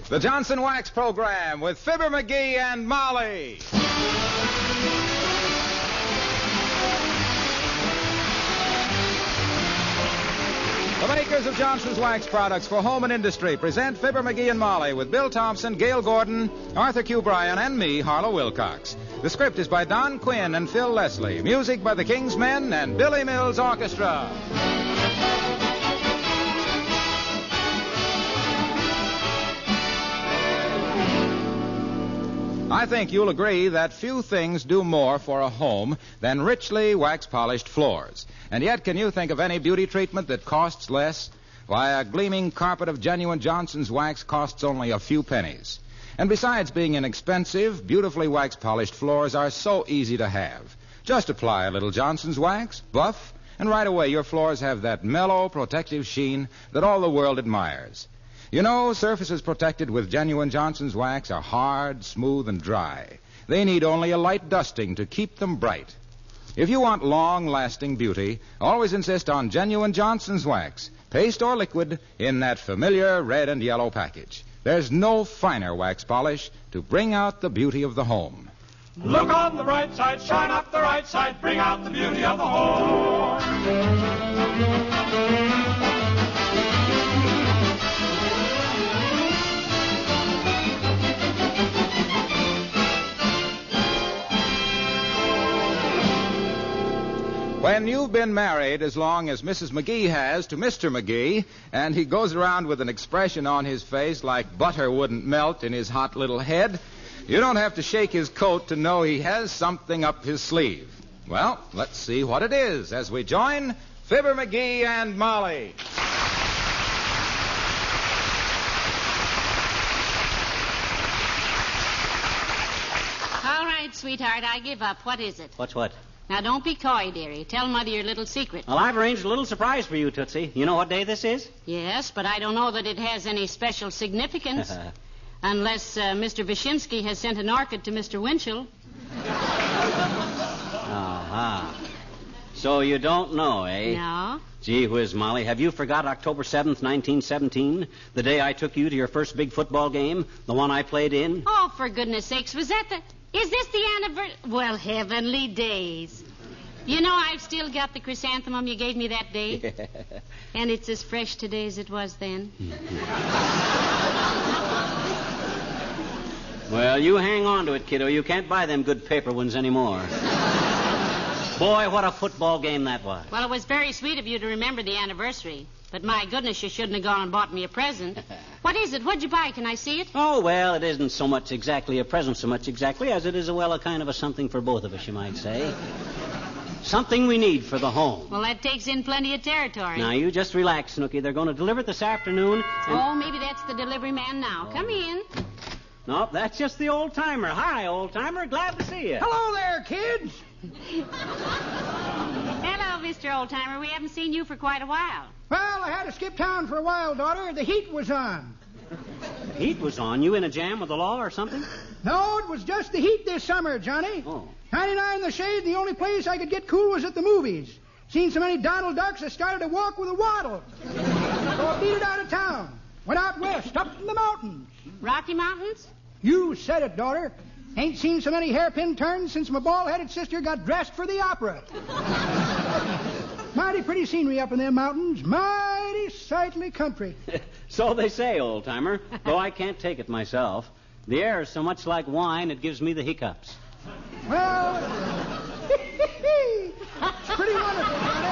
The Johnson Wax Program with Fibber McGee and Molly. The makers of Johnson's Wax products for home and industry present Fibber McGee and Molly with Bill Thompson, Gail Gordon, Arthur Q. Bryan, and me, Harlow Wilcox. The script is by Don Quinn and Phil Leslie. Music by the King's Men and Billy Mills Orchestra. I think you'll agree that few things do more for a home than richly wax-polished floors. And yet, can you think of any beauty treatment that costs less? Why, a gleaming carpet of genuine Johnson's wax costs only a few pennies. And besides being inexpensive, beautifully wax-polished floors are so easy to have. Just apply a little Johnson's wax, buff, and right away your floors have that mellow, protective sheen that all the world admires. You know, surfaces protected with genuine Johnson's wax are hard, smooth, and dry. They need only a light dusting to keep them bright. If you want long-lasting beauty, always insist on genuine Johnson's wax, paste or liquid, in that familiar red and yellow package. There's no finer wax polish to bring out the beauty of the home. Look on the bright side, shine up the right side, bring out the beauty of the home. When you've been married as long as Mrs. McGee has to Mr. McGee, and he goes around with an expression on his face like butter wouldn't melt in his hot little head, you don't have to shake his coat to know he has something up his sleeve. Well, let's see what it is as we join Fibber McGee and Molly. All right, sweetheart, I give up. What is it? What's what? Now, don't be coy, dearie. Tell Mother your little secret. Well, I've arranged a little surprise for you, Tootsie. You know what day this is? Yes, but I don't know that it has any special significance. Unless Mr. Wyszynski has sent an orchid to Mr. Winchell. Uh-huh. So you don't know, eh? No. Gee whiz, Molly, have you forgot October 7th, 1917? The day I took you to your first big football game? The one I played in? Oh, for goodness sakes, was that the... Is this the anniversary? Well, heavenly days. You know, I've still got the chrysanthemum you gave me that day. And it's as fresh today as it was then. Well, you hang on to it, kiddo. You can't buy them good paper ones anymore. Boy, what a football game that was. Well, it was very sweet of you to remember the anniversary. But my goodness, you shouldn't have gone and bought me a present. What is it? What'd you buy? Can I see it? Oh, well, it isn't so much exactly a present so much exactly as it is, a kind of a something for both of us, you might say. Something we need for the home. Well, that takes in plenty of territory. Now, you just relax, Snooky. They're going to deliver it this afternoon. Oh, maybe that's the delivery man now. Oh. Come in. Nope, that's just the old-timer. Hi, old-timer. Glad to see you. Hello there, kids. Hello, Mr. Oldtimer. We haven't seen you for quite a while. Well, I had to skip town for a while, daughter. The heat was on. Heat was on? You in a jam with the law or something? No, it was just the heat this summer, Johnny. Oh. 99 in the shade, the only place I could get cool was at the movies. Seen so many Donald Ducks, I started to walk with a waddle. So I beat it out of town. Went out west, up in the mountains. Rocky Mountains? You said it, daughter. Ain't seen so many hairpin turns since my bald-headed sister got dressed for the opera. Mighty pretty scenery up in them mountains. Mighty sightly country. So they say, old-timer, though I can't take it myself. The air is so much like wine, it gives me the hiccups. Well, it's pretty wonderful, Johnny.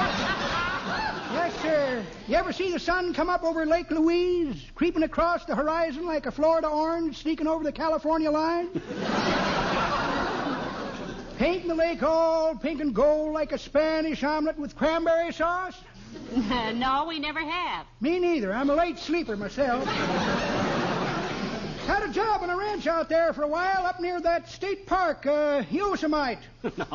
Yes, sir. You ever see the sun come up over Lake Louise, creeping across the horizon like a Florida orange sneaking over the California line? Painting the lake all pink and gold like a Spanish omelet with cranberry sauce? No, we never have. Me neither. I'm a late sleeper myself. Had a job on a ranch out there for a while up near that state park, Yosemite. No,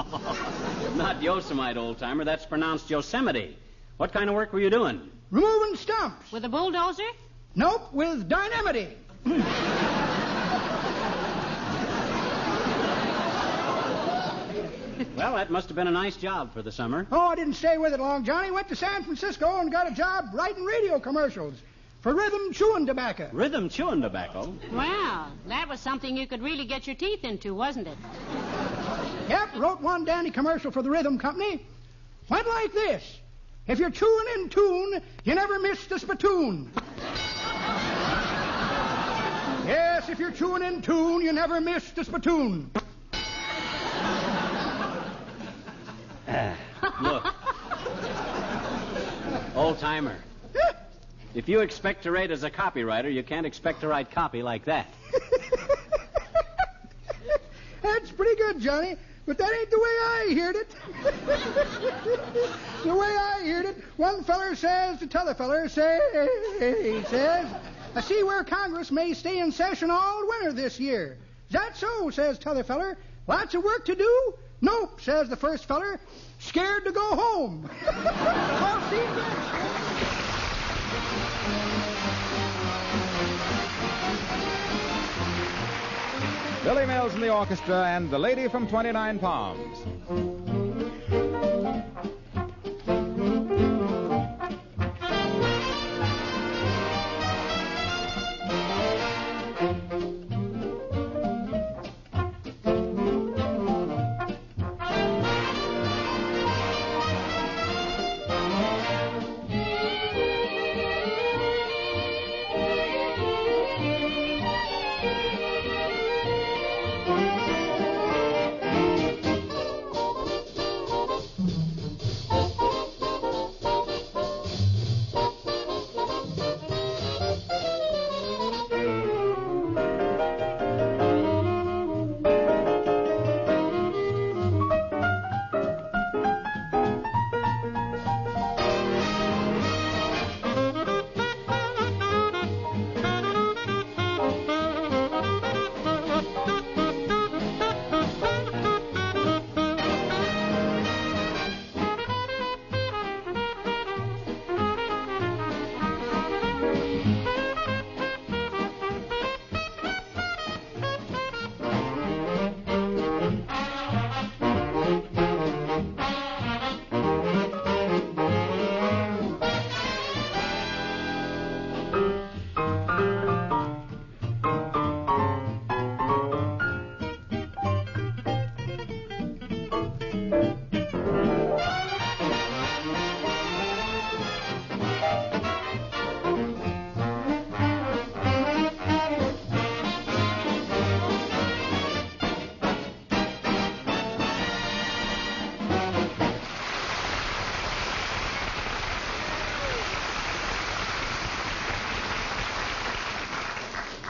not Yosemite, old-timer. That's pronounced Yosemite. What kind of work were you doing? Removing stumps. With a bulldozer? Nope, with dynamite. Well, that must have been a nice job for the summer. Oh, I didn't stay with it long, Johnny. Went to San Francisco and got a job writing radio commercials. for rhythm chewing tobacco. Rhythm chewing tobacco? Well, that was something you could really get your teeth into, wasn't it? Yep, wrote one dandy commercial for the Rhythm Company. Went like this. If you're chewing in tune, you never miss the spittoon. Yes, if you're chewing in tune, you never miss the spittoon. Look. Old-timer. If you expect to write as a copywriter, you can't expect to write copy like that. That's pretty good, Johnny. But that ain't the way I heard it. The way I heard it, one feller says to t'other feller, he says, I see where Congress may stay in session all winter this year. Is that so, says t'other feller. Lots of work to do? Nope, says the first feller. Scared to go home. Well, see, Billy Mills and the orchestra and The Lady from 29 Palms.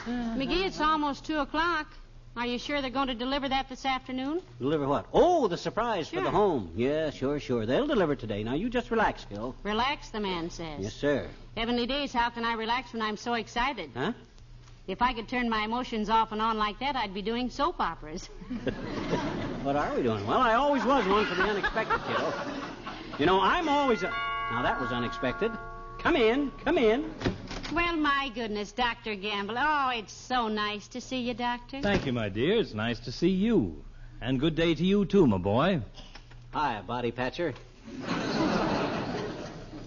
McGee, it's almost 2 o'clock. Are you sure they're going to deliver that this afternoon? Deliver what? Oh, the surprise Sure. for the home. Yeah, sure. They'll deliver today. Now, you just relax, Phil. Relax, the man says. Yes, sir. Heavenly days, how can I relax when I'm so excited? Huh? If I could turn my emotions off and on like that, I'd be doing soap operas. What are we doing? Well, I always was one for the unexpected, kiddo. You know, I'm always Now, that was unexpected. Come in. Well, my goodness, Dr. Gamble. Oh, it's so nice to see you, Doctor. Thank you, my dear. It's nice to see you. And good day to you, too, my boy. Hi, body patcher.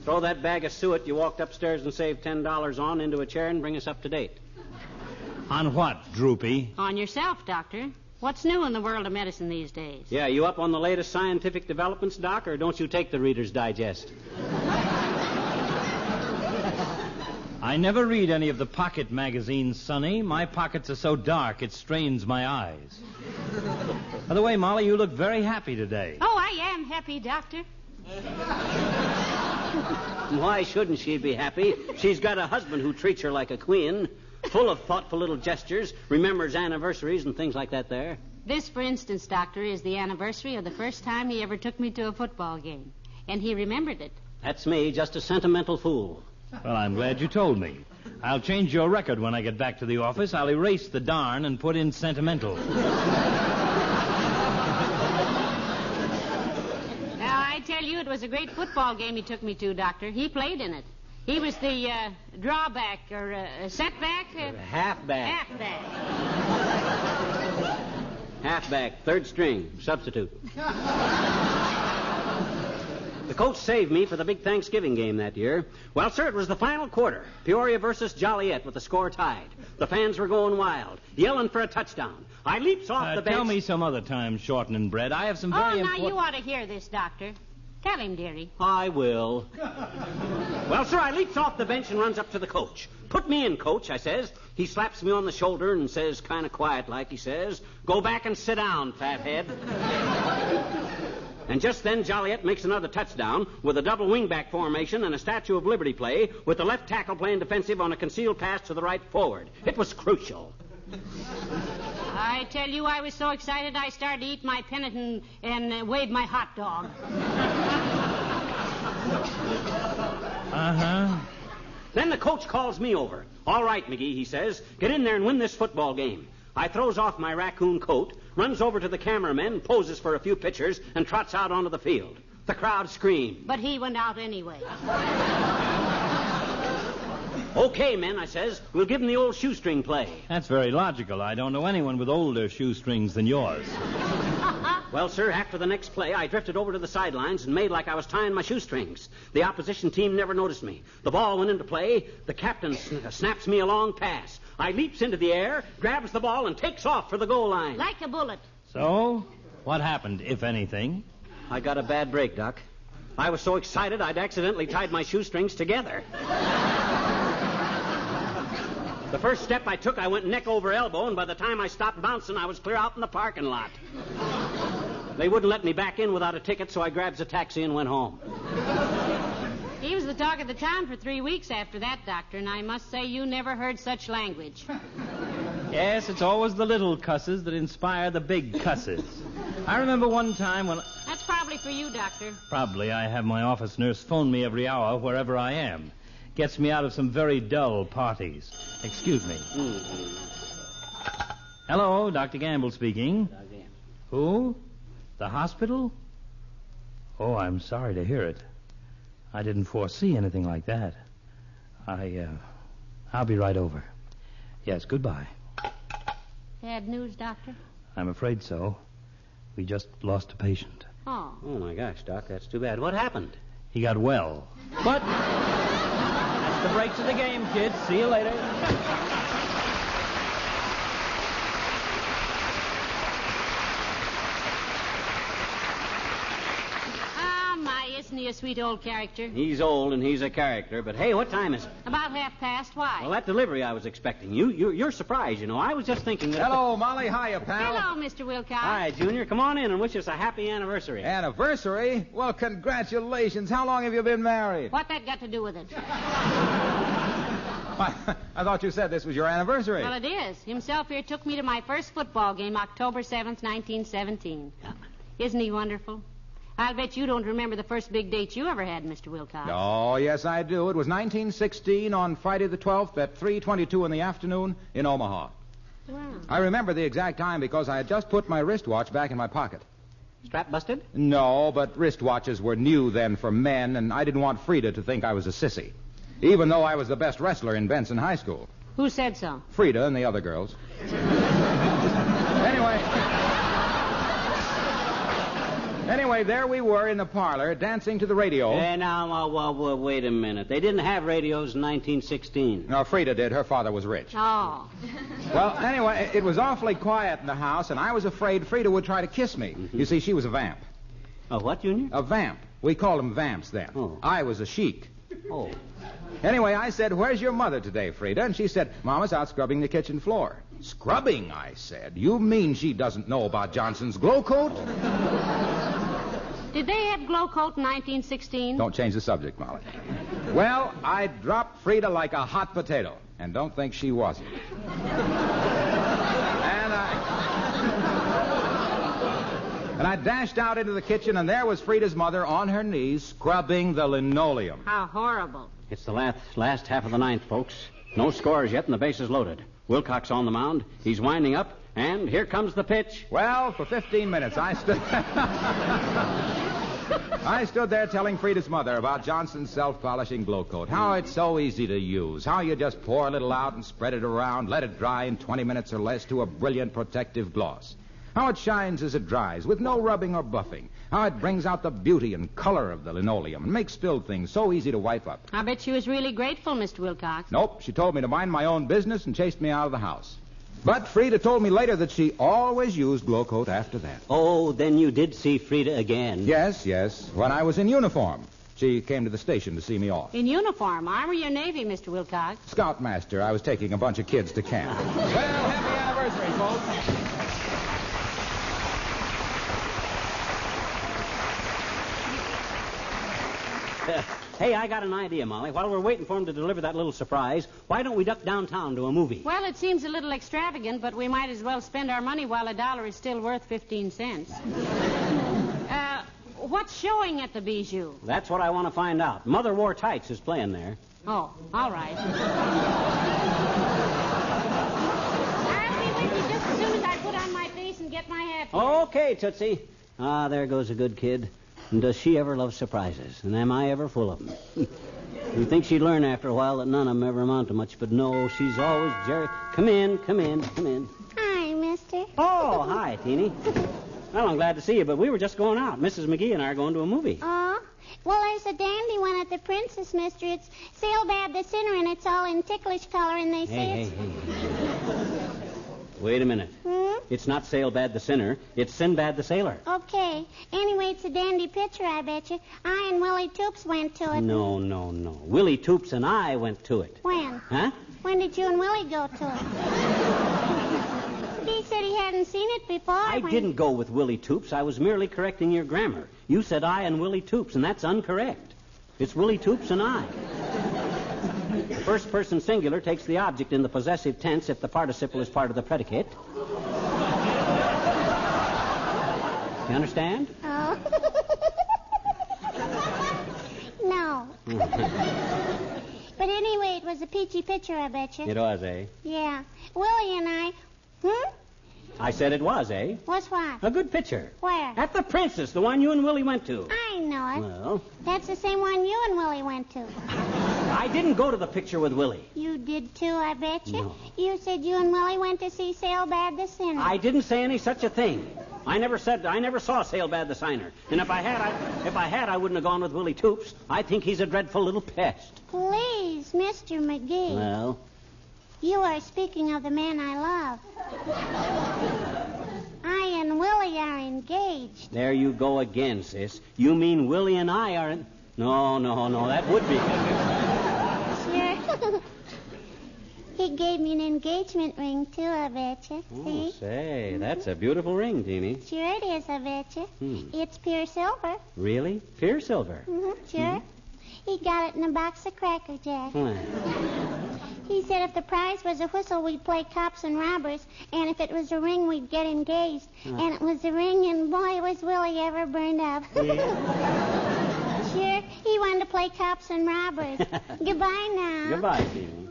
Throw that bag of suet you walked upstairs and saved $10 on into a chair and bring us up to date. On what, Droopy? On yourself, Doctor. What's new in the world of medicine these days? Yeah, you up on the latest scientific developments, Doc, or don't you take the Reader's Digest? I never read any of the pocket magazines, Sonny. My pockets are so dark it strains my eyes. By the way, Molly, you look very happy today. Oh, I am happy, Doctor. Why shouldn't she be happy? She's got a husband who treats her like a queen, full of thoughtful little gestures, remembers anniversaries and things like that there. This, for instance, Doctor, is the anniversary of the first time he ever took me to a football game. And he remembered it. That's me, just a sentimental fool. Well, I'm glad you told me. I'll change your record when I get back to the office. I'll erase the darn and put in sentimental. Now, I tell you, it was a great football game he took me to, Doctor. He played in it. He was the drawback or setback. Halfback. Halfback, third string, substitute. The coach saved me for the big Thanksgiving game that year. Well, sir, it was the final quarter. Peoria versus Joliet with the score tied. The fans were going wild, yelling for a touchdown. I leaps off the bench. Tell me some other time, shortening bread. I have some very important... now you ought to hear this, Doctor. Tell him, dearie. I will. Well, sir, I leaps off the bench and runs up to the coach. Put me in, coach, I says. He slaps me on the shoulder and says, kind of quiet like, he says, go back and sit down, fathead. And just then, Joliet makes another touchdown with a double wingback formation and a Statue of Liberty play with the left tackle playing defensive on a concealed pass to the right forward. It was crucial. I tell you, I was so excited I started to eat my pennant and wave my hot dog. Uh-huh. Then the coach calls me over. All right, McGee, he says, get in there and win this football game. I throws off my raccoon coat, runs over to the cameramen, poses for a few pictures, and trots out onto the field. The crowd screamed. But he went out anyway. Okay, men, I says, we'll give him the old shoestring play. That's very logical. I don't know anyone with older shoestrings than yours. Well, sir, after the next play, I drifted over to the sidelines and made like I was tying my shoestrings. The opposition team never noticed me. The ball went into play. The captain snaps me a long pass. I leaps into the air, grabs the ball, and takes off for the goal line. Like a bullet. So, what happened, if anything? I got a bad break, Doc. I was so excited I'd accidentally tied my shoestrings together. The first step I took, I went neck over elbow, and by the time I stopped bouncing, I was clear out in the parking lot. They wouldn't let me back in without a ticket, so I grabs a taxi and went home. He was the talk of the town for 3 weeks after that, Doctor, and I must say you never heard such language. Yes, it's always the little cusses that inspire the big cusses. I remember one time when... That's probably for you, Doctor. Probably. I have my office nurse phone me every hour wherever I am. Gets me out of some very dull parties. Excuse me. Hello, Dr. Gamble speaking. Who? The hospital? Oh, I'm sorry to hear it. I didn't foresee anything like that. I'll be right over. Yes, goodbye. Bad news, Doctor? I'm afraid so. We just lost a patient. Oh. Oh, my gosh, Doc, that's too bad. What happened? He got well. But that's the breaks of the game, kids. See you later. Isn't he a sweet old character? He's old and he's a character, but hey, what time is it? About 1:30. Why? Well, that delivery I was expecting. You're surprised, you know. I was just thinking that... Hello, Molly. Hiya, pal. Hello, Mr. Wilcox. Hi, Junior. Come on in and wish us a happy anniversary. Anniversary? Well, congratulations. How long have you been married? What that got to do with it? I thought you said this was your anniversary. Well, it is. Himself here took me to my first football game, October 7th, 1917. Yeah. Isn't he wonderful? I'll bet you don't remember the first big date you ever had, Mr. Wilcox. Oh, yes, I do. It was 1916 on Friday the 12th at 3:22 in the afternoon in Omaha. Wow. I remember the exact time because I had just put my wristwatch back in my pocket. Strap busted? No, but wristwatches were new then for men, and I didn't want Frida to think I was a sissy, even though I was the best wrestler in Benson High School. Who said so? Frida and the other girls. Anyway, there we were in the parlor dancing to the radio. Now, wait a minute. They didn't have radios in 1916. No, Frida did. Her father was rich. Oh. Well, anyway, it was awfully quiet in the house, and I was afraid Frida would try to kiss me. Mm-hmm. You see, she was a vamp. A what, Junior? A vamp. We called them vamps then. Oh. I was a sheik. Oh. Anyway, I said, "Where's your mother today, Frida?" And she said, "Mama's out scrubbing the kitchen floor." Scrubbing, I said. You mean she doesn't know about Johnson's glow coat? Did they have glow coat in 1916? Don't change the subject, Molly. Well, I dropped Frida like a hot potato, and don't think she wasn't. And I dashed out into the kitchen, and there was Frida's mother on her knees scrubbing the linoleum. How horrible. It's the last half of the ninth, folks. No scores yet, and the bases loaded. Wilcox on the mound. He's winding up, and here comes the pitch. Well, for 15 minutes, I stood there telling Frida's mother about Johnson's self-polishing glow coat, how it's so easy to use, how you just pour a little out and spread it around, let it dry in 20 minutes or less to a brilliant protective gloss. How it shines as it dries with no rubbing or buffing. How it brings out the beauty and color of the linoleum and makes spilled things so easy to wipe up. I bet she was really grateful, Mr. Wilcox. Nope, she told me to mind my own business and chased me out of the house. But Frida told me later that she always used Glo-Coat after that. Oh, then you did see Frida again. Yes, when I was in uniform. She came to the station to see me off. In uniform, Army or Navy, Mr. Wilcox? Scoutmaster. I was taking a bunch of kids to camp. Well, happy anniversary, folks. Hey, I got an idea, Molly. While we're waiting for him to deliver that little surprise, why don't we duck downtown to a movie? Well, it seems a little extravagant, but we might as well spend our money while $1 is still worth 15 cents. What's showing at the Bijou? That's what I want to find out. Mother Wore Tights is playing there. Oh, all right. I'll be with you just as soon as I put on my face and get my hat. Okay, Tootsie. Ah, there goes a good kid. And does she ever love surprises? And am I ever full of them? You'd think she'd learn after a while that none of them ever amount to much, but no, she's always Jerry. Come in. Hi, mister. Oh, hi, Teeny. Well, I'm glad to see you, but we were just going out. Mrs. McGee and I are going to a movie. Oh? Well, there's a dandy one at the Princess, mister. It's Sailbad the Sinner, and it's all in ticklish color, and they say it's... Hey. Wait a minute. It's not Sailbad the Sinner. It's Sinbad the Sailor. Okay. Anyway, it's a dandy picture, I bet you. I and Willie Toops went to it. No. Willie Toops and I went to it. When? Huh? When did you and Willie go to it? He said he hadn't seen it before. I didn't go with Willie Toops. I was merely correcting your grammar. You said I and Willie Toops, and that's incorrect. It's Willie Toops and I. The first person singular takes the object in the possessive tense if the participle is part of the predicate. You understand? Oh. No. But anyway, it was a peachy picture, I bet you. It was, eh? Yeah. Willie and I... I said it was, eh? What's what? A good picture. Where? At the Princess, the one you and Willie went to. I know it. Well... That's the same one you and Willie went to. I didn't go to the picture with Willie. You did too, I bet you. No. You said you and Willie went to see Sailbad the Sinner. I didn't say any such a thing. I never saw Sailbad the Signer. And if I had, I wouldn't have gone with Willie Toops. I think he's a dreadful little pest. Please, Mr. McGee. Well? You are speaking of the man I love. I and Willie are engaged. There you go again, sis. You mean Willie and I are... No, that would be... Sure. He gave me an engagement ring, too, I bet you. Oh, See? say, that's a beautiful ring, Teeny. Sure it is, I bet you. It's pure silver. Really? Pure silver? Sure. He got it in a box of Cracker Jack. He said if the prize was a whistle, we'd play cops and robbers, and if it was a ring, we'd get engaged. And it was a ring, and boy, was Willie ever burned up. Yeah. Sure, he wanted to play cops and robbers. Goodbye now. Goodbye, Teeny.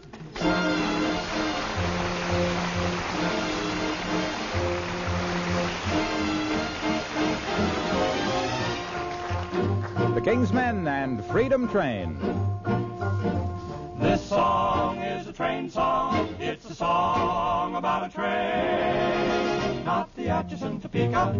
The Kingsmen and Freedom Train. This song is a train song. It's a song about a train. Not the Atchison Topeka,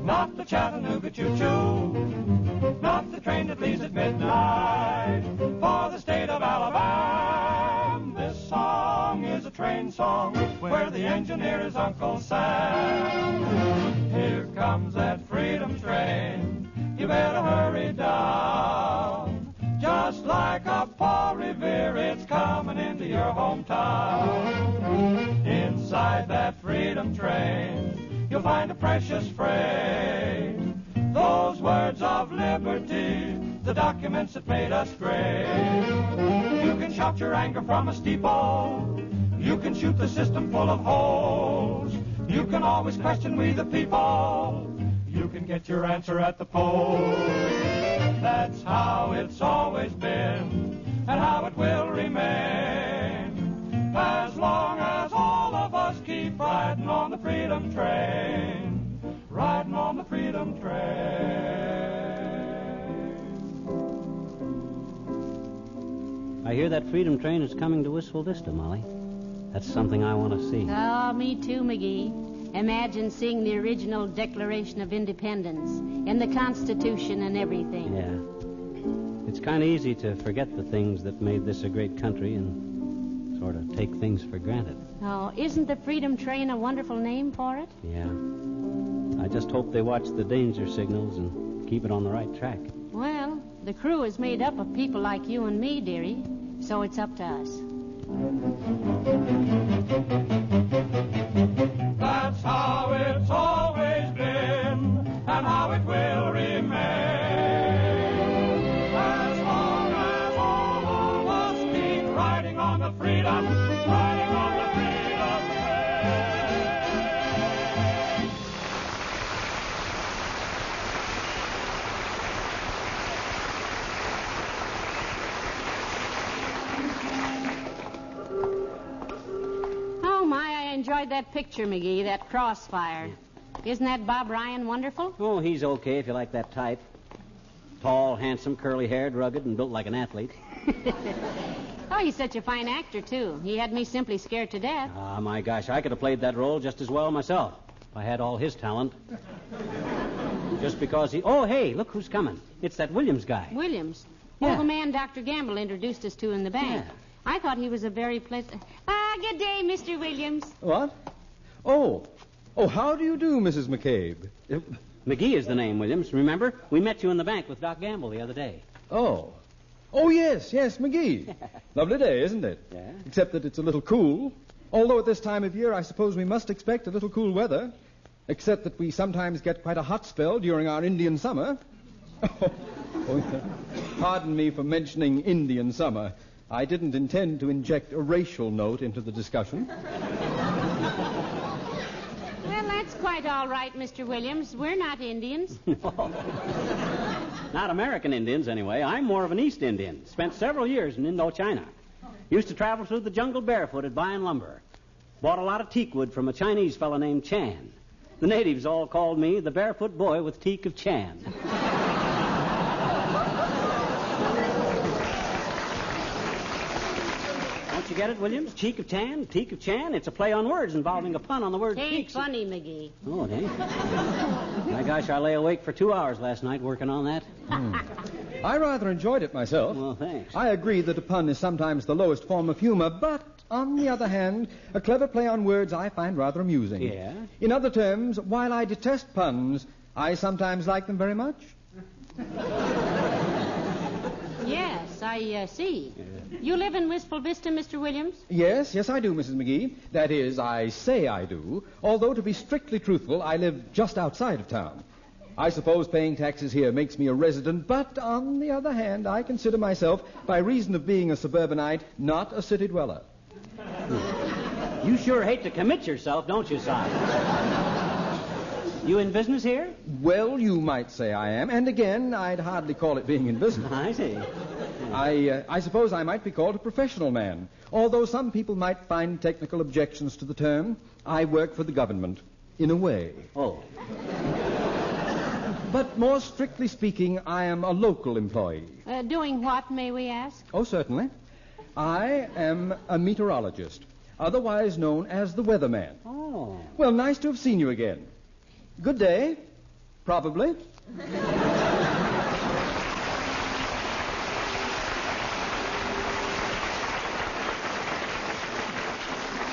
not the Chattanooga choo-choo, not the train that leaves at midnight for the state of Alabama. This song is a train song where the engineer is Uncle Sam. Here comes that freedom train. You better hurry down. Just like a Paul Revere, it's coming into your hometown. Inside that freedom train, you'll find a precious freight. Those words of liberty, the documents that made us great. You can shout your anger from a steeple. You can shoot the system full of holes. You can always question we the people. You can get your answer at the polls. That's how it's always been, and how it will remain, as long as all of us keep riding on the freedom train, riding on the freedom train. I hear that freedom train is coming to Wistful Vista, Molly. That's something I want to see. Oh, me too, McGee. Imagine seeing the original Declaration of Independence and the Constitution and everything. Yeah. It's kind of easy to forget the things that made this a great country and sort of take things for granted. Oh, isn't the Freedom Train a wonderful name for it? Yeah. I just hope they watch the danger signals and keep it on the right track. Well, the crew is made up of people like you and me, dearie, so it's up to us. That's how it's always been, and how it will remain. As long as all of us keep riding on the freedom, riding on the freedom train. Oh, my, I enjoyed that picture, McGee, that crossfire. Isn't that Bob Ryan wonderful? Oh, he's okay if you like that type. Tall, handsome, curly-haired, rugged, and built like an athlete. Oh, he's such a fine actor, too. He had me simply scared to death. Ah, my gosh, I could have played that role just as well myself if I had all his talent. Just because he... Oh, hey, look who's coming. It's that Williams guy. Williams? Yeah. Oh, the man Dr. Gamble introduced us to in the bank. Yeah. I thought he was a very pleasant... good day, Mr. Williams. What? Oh, how do you do, Mrs. McCabe? McGee is the name, Williams. Remember? We met you in the bank with Doc Gamble the other day. Oh, yes, McGee. Lovely day, isn't it? Yeah. Except that it's a little cool. Although at this time of year, I suppose we must expect a little cool weather. Except that we sometimes get quite a hot spell during our Indian summer. Pardon me for mentioning Indian summer. I didn't intend to inject a racial note into the discussion. Well, that's quite all right, Mr. Williams. We're not Indians. No. Not American Indians, anyway. I'm more of an East Indian. Spent several years in Indochina. Used to travel through the jungle barefooted buying lumber. Bought a lot of teak wood from a Chinese fellow named Chan. The natives all called me the barefoot boy with teak of Chan. Don't you get it, Williams? Cheek of Chan, teak of Chan. It's a play on words involving a pun on the word Ain't teak. funny, McGee. Oh, it ain't? My gosh, I lay awake for 2 hours last night working on that. I rather enjoyed it myself. Well, thanks. I agree that a pun is sometimes the lowest form of humor, but on the other hand, a clever play on words I find rather amusing. Yeah? In other terms, while I detest puns, I sometimes like them very much. Yes, I see. You live in Wistful Vista, Mr. Williams? Yes, I do, Mrs. McGee. That is, I say I do. Although, to be strictly truthful, I live just outside of town. I suppose paying taxes here makes me a resident, but on the other hand, I consider myself, by reason of being a suburbanite, not a city dweller. You sure hate to commit yourself, don't you, Si? You in business here? Well, you might say I am, and again, I'd hardly call it being in business. I see. I suppose I might be called a professional man. Although some people might find technical objections to the term, I work for the government, in a way. Oh. But more strictly speaking, I am a local employee. Doing what, may we ask? Oh, certainly. I am a meteorologist, otherwise known as the weatherman. Oh. Well, nice to have seen you again. Good day. Probably.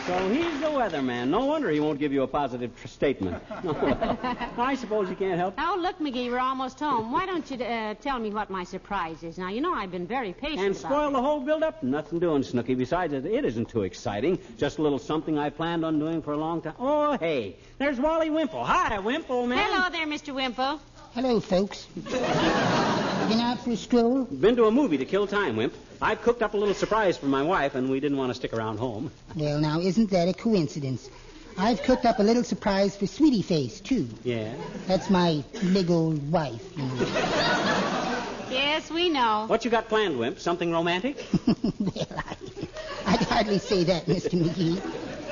So he's the weatherman. No wonder he won't give you a positive statement. I suppose you can't help. Oh, look, McGee, we're almost home. Why don't you tell me what my surprise is? Now, you know I've been very patient And about spoil it. the whole build-up? Nothing doing, Snooky. Besides, it isn't too exciting. Just a little something I planned on doing for a long time. Oh, hey, there's Wally Wimple. Hi, Wimple, man. Hello there, Mr. Wimple. Hello, folks. Been out for a stroll? Been to a movie to kill time, Wimp. I've cooked up a little surprise for my wife, and we didn't want to stick around home. Well, now, isn't that a coincidence? I've cooked up a little surprise for Sweetie Face, too. Yeah? That's my big old wife, you know. Yes, we know. What you got planned, Wimp? Something romantic? Well, I'd hardly say that, Mr. McGee.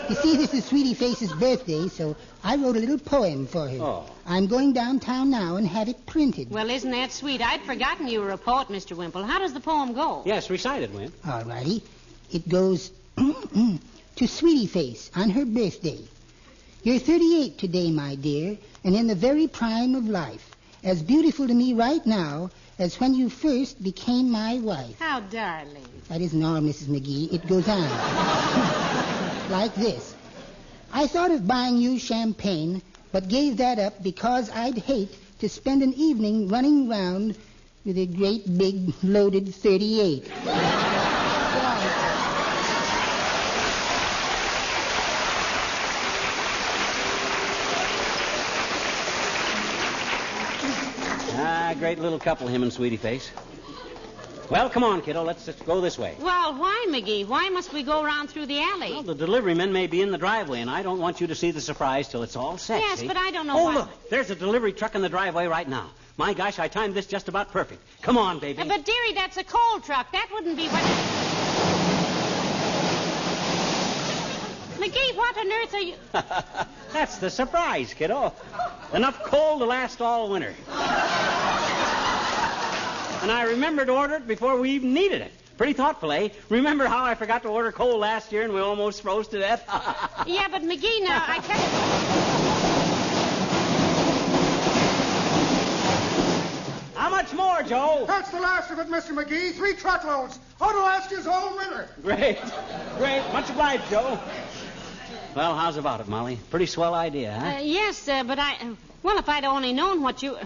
You see, this is Sweetie Face's birthday, so I wrote a little poem for her. Oh. I'm going downtown now and have it printed. Well, isn't that sweet? I'd forgotten you were a poet, Mr. Wimple. How does the poem go? Yes, recite it, Wimp. All righty. It goes, to Sweetie Face on her birthday. You're 38 today, my dear, and in the very prime of life. As beautiful to me right now as when you first became my wife. How darling. That isn't all, Mrs. McGee. It goes on. Like this. I thought of buying you champagne, but gave that up because I'd hate to spend an evening running round with a great big loaded 38. Great little couple, him and Sweetie Face. Well, come on, kiddo. Let's just go this way. Well, why, McGee? Why must we go around through the alley? Well, the delivery men may be in the driveway, and I don't want you to see the surprise till it's all set. Yes, see? but I don't know why. why. Look, there's a delivery truck in the driveway right now. My gosh, I timed this just about perfect. Come on, baby. But, dearie, that's a coal truck. That wouldn't be what... McGee, what on earth are you... That's the surprise, kiddo. Enough coal to last all winter. And I remembered to order it before we even needed it. Pretty thoughtful, eh? Remember how I forgot to order coal last year and we almost froze to death? Yeah, but McGee, now, I can't... How much more, Joe? That's the last of it, Mr. McGee. 3 truckloads. Ought to last you all winter. Great. Much obliged, Joe. Well, how's about it, Molly? Pretty swell idea, huh? Yes, but I... well, if I'd only known what you...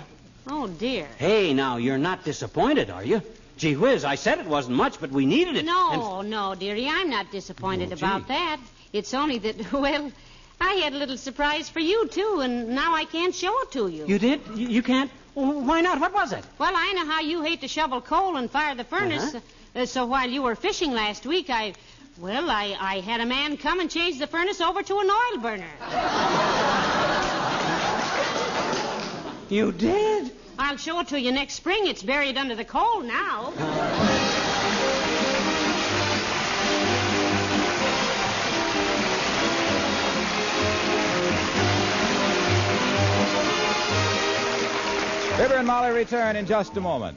Oh, dear. Hey, now, you're not disappointed, are you? Gee whiz, I said it wasn't much, but we needed it. No, dearie, I'm not disappointed about that. It's only that, well, I had a little surprise for you, too, and now I can't show it to you. You did? You can't? Well, why not? What was it? Well, I know how you hate to shovel coal and fire the furnace, so while you were fishing last week, I had a man come and change the furnace over to an oil burner. You did? I'll show it to you next spring. It's buried under the coal now. Fibber and Molly return in just a moment.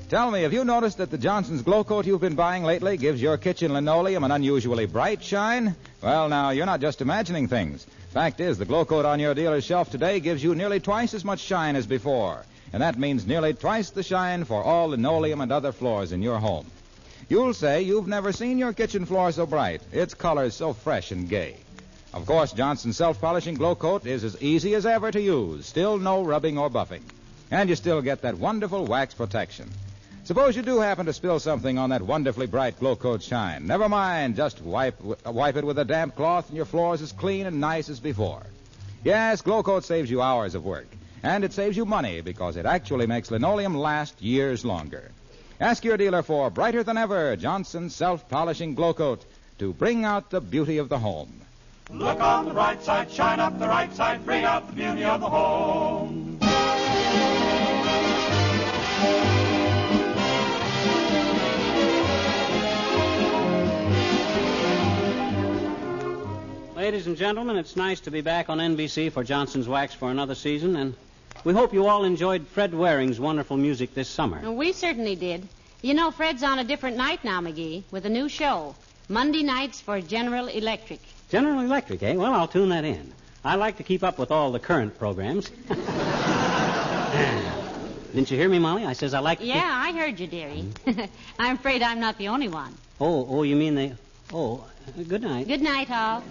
Tell me, have you noticed that the Johnson's glow coat you've been buying lately gives your kitchen linoleum an unusually bright shine? Well, now, you're not just imagining things. Fact is, the glow coat on your dealer's shelf today gives you nearly twice as much shine as before. And that means nearly twice the shine for all linoleum and other floors in your home. You'll say you've never seen your kitchen floor so bright, its colors so fresh and gay. Of course, Johnson's self-polishing glow coat is as easy as ever to use. Still no rubbing or buffing. And you still get that wonderful wax protection. Suppose you do happen to spill something on that wonderfully bright glow coat shine. Never mind, just wipe it with a damp cloth and your floor's as clean and nice as before. Yes, glow coat saves you hours of work. And it saves you money because it actually makes linoleum last years longer. Ask your dealer for brighter than ever Johnson's self-polishing glow coat to bring out the beauty of the home. Look on the bright side, shine up the right side, bring out the beauty of the home. Ladies and gentlemen, it's nice to be back on NBC for Johnson's Wax for another season, and we hope you all enjoyed Fred Waring's wonderful music this summer. We certainly did. You know, Fred's on a different night now, McGee, with a new show. Monday nights for General Electric. General Electric, eh? Well, I'll tune that in. I like to keep up with all the current programs. Didn't you hear me, Molly? I says I like to Yeah, I heard you, dearie. I'm afraid I'm not the only one. Oh, you mean they... Oh, good night. Good night, all.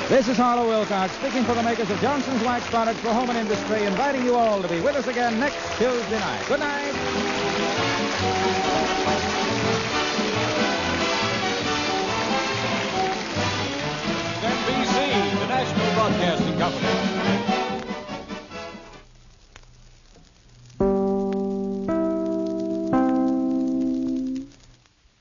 This is Harlow Wilcox, speaking for the makers of Johnson's Wax products for home and industry, inviting you all to be with us again next Tuesday night. Good night. NBC, the National Broadcasting Company.